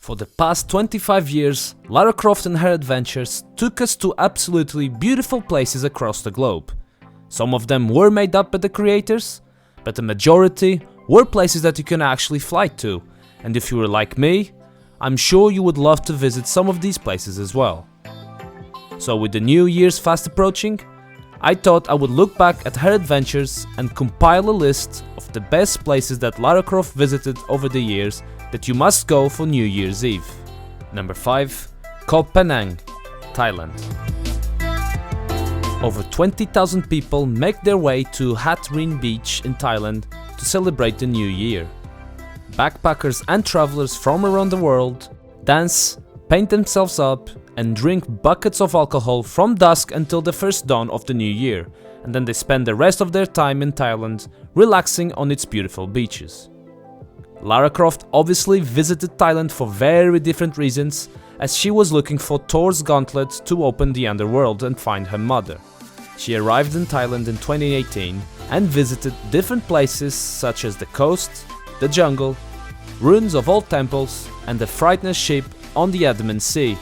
For the past 25 years, Lara Croft and her adventures took us to absolutely beautiful places across the globe. Some of them were made up by the creators, but the majority were places that you can actually fly to, and if you were like me, I'm sure you would love to visit some of these places as well. So with the New Year's fast approaching, I thought I would look back at her adventures and compile a list of the best places that Lara Croft visited over the years that you must go for New Year's Eve. Number 5. Koh Phangan, Thailand. Over 20,000 people make their way to Hat Rin Beach in Thailand to celebrate the New Year. Backpackers and travelers from around the world dance, paint themselves up, and drink buckets of alcohol from dusk until the first dawn of the new year, and then they spend the rest of their time in Thailand relaxing on its beautiful beaches. Lara Croft obviously visited Thailand for very different reasons, as she was looking for Thor's gauntlet to open the underworld and find her mother. She arrived in Thailand in 2018 and visited different places such as the coast, the jungle, ruins of old temples, and the Frightener ship on the Adamant Sea.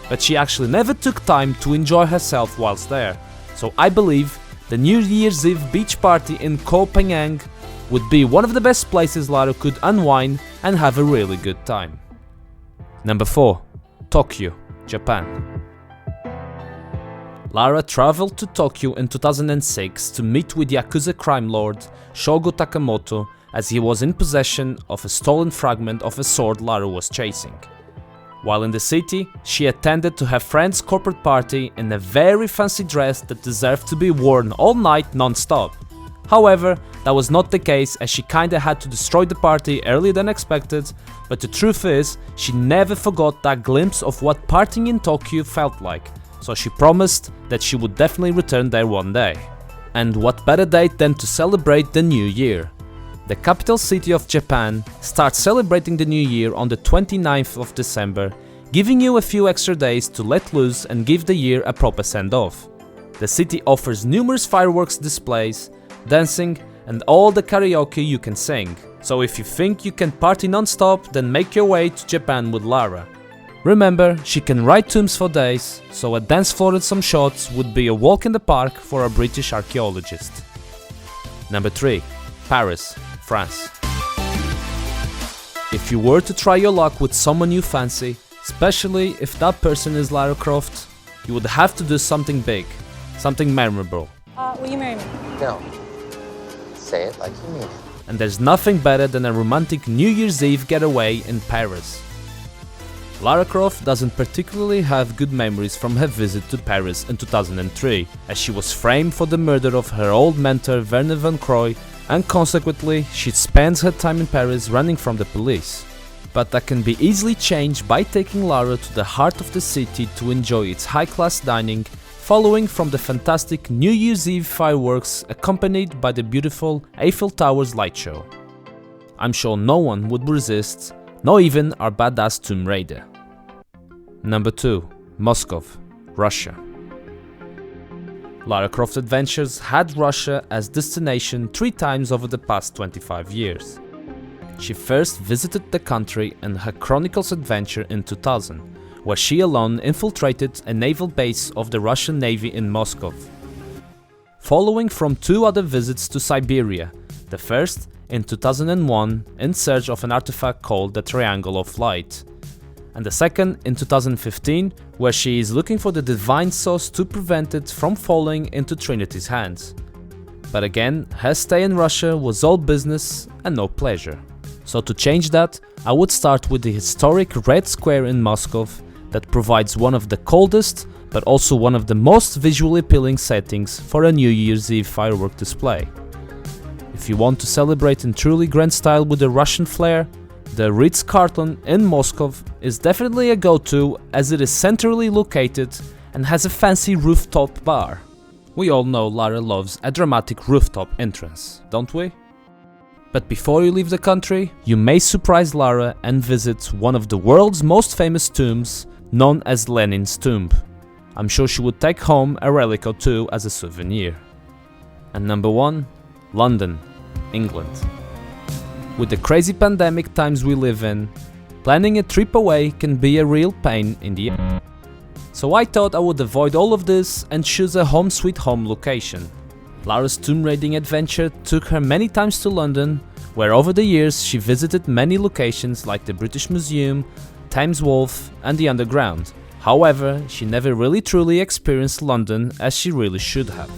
But she actually never took time to enjoy herself whilst there, so I believe the New Year's Eve beach party in Koh Phangan would be one of the best places Lara could unwind and have a really good time. Number 4. Tokyo, Japan. Lara traveled to Tokyo in 2006 to meet with Yakuza crime lord Shogo Takamoto, as he was in possession of a stolen fragment of a sword Lara was chasing. While in the city, she attended to her friend's corporate party in a very fancy dress that deserved to be worn all night non-stop. However, that was not the case, as she kinda had to destroy the party earlier than expected, but the truth is, she never forgot that glimpse of what partying in Tokyo felt like, so she promised that she would definitely return there one day. And what better date than to celebrate the New Year? The capital city of Japan starts celebrating the New Year on the 29th of December, giving you a few extra days to let loose and give the year a proper send-off. The city offers numerous fireworks displays, dancing, and all the karaoke you can sing. So if you think you can party non-stop, then make your way to Japan with Lara. Remember, she can write tombs for days, so a dance floor and some shots would be a walk in the park for a British archaeologist. Number 3. Paris, France. If you were to try your luck with someone you fancy, especially if that person is Lara Croft, you would have to do something big, something memorable. Will you marry me? No. Say it like you mean it. And there's nothing better than a romantic New Year's Eve getaway in Paris. Lara Croft doesn't particularly have good memories from her visit to Paris in 2003, as she was framed for the murder of her old mentor Werner van Croy, and consequently she spends her time in Paris running from the police. But that can be easily changed by taking Lara to the heart of the city to enjoy its high-class dining, following from the fantastic New Year's Eve fireworks accompanied by the beautiful Eiffel Tower's light show. I'm sure no one would resist, not even our badass Tomb Raider. Number 2. Moscow, Russia. Lara Croft's adventures had Russia as destination 3 times over the past 25 years. She first visited the country in her Chronicles adventure in 2000, where she alone infiltrated a naval base of the Russian Navy in Moscow. Following from 2 other visits to Siberia, the first in 2001 in search of an artifact called the Triangle of Light, and the second in 2015 where she is looking for the divine source to prevent it from falling into Trinity's hands. But again, her stay in Russia was all business and no pleasure. So to change that, I would start with the historic Red Square in Moscow that provides one of the coldest but also one of the most visually appealing settings for a New Year's Eve firework display. If you want to celebrate in truly grand style with a Russian flair, the Ritz-Carlton in Moscow is definitely a go-to, as it is centrally located and has a fancy rooftop bar. We all know Lara loves a dramatic rooftop entrance, don't we? But before you leave the country, you may surprise Lara and visit one of the world's most famous tombs, known as Lenin's tomb. I'm sure she would take home a relic or two as a souvenir. And number 1, London, England. With the crazy pandemic times we live in, Planning a trip away can be a real pain in the end. So I thought I would avoid all of this and choose a home sweet home location. Lara's tomb raiding adventure took her many times to London, where over the years she visited many locations like the British Museum, Thames Wharf and the Underground. However, she never really truly experienced London as she really should have.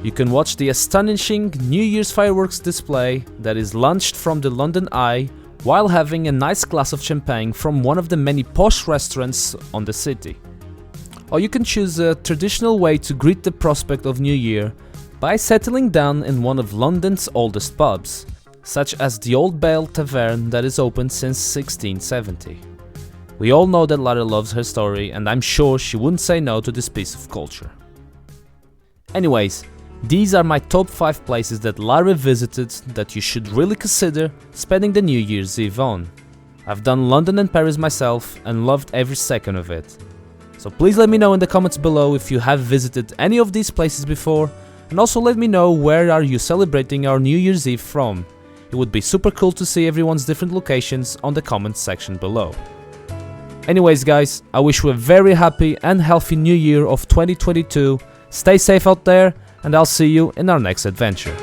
You can watch the astonishing New Year's fireworks display that is launched from the London Eye while having a nice glass of champagne from one of the many posh restaurants on the city. Or you can choose a traditional way to greet the prospect of New Year by settling down in one of London's oldest pubs, such as the Old Bailey Tavern that is open since 1670. We all know that Lara loves her story, and I'm sure she wouldn't say no to this piece of culture. Anyways, these are my top 5 places that Lara visited that you should really consider spending the New Year's Eve on. I've done London and Paris myself and loved every second of it. So please let me know in the comments below if you have visited any of these places before, and also let me know where are you celebrating our New Year's Eve from. It would be super cool to see everyone's different locations on the comments section below. Anyways guys, I wish you a very happy and healthy new year of 2022, stay safe out there, and I'll see you in our next adventure.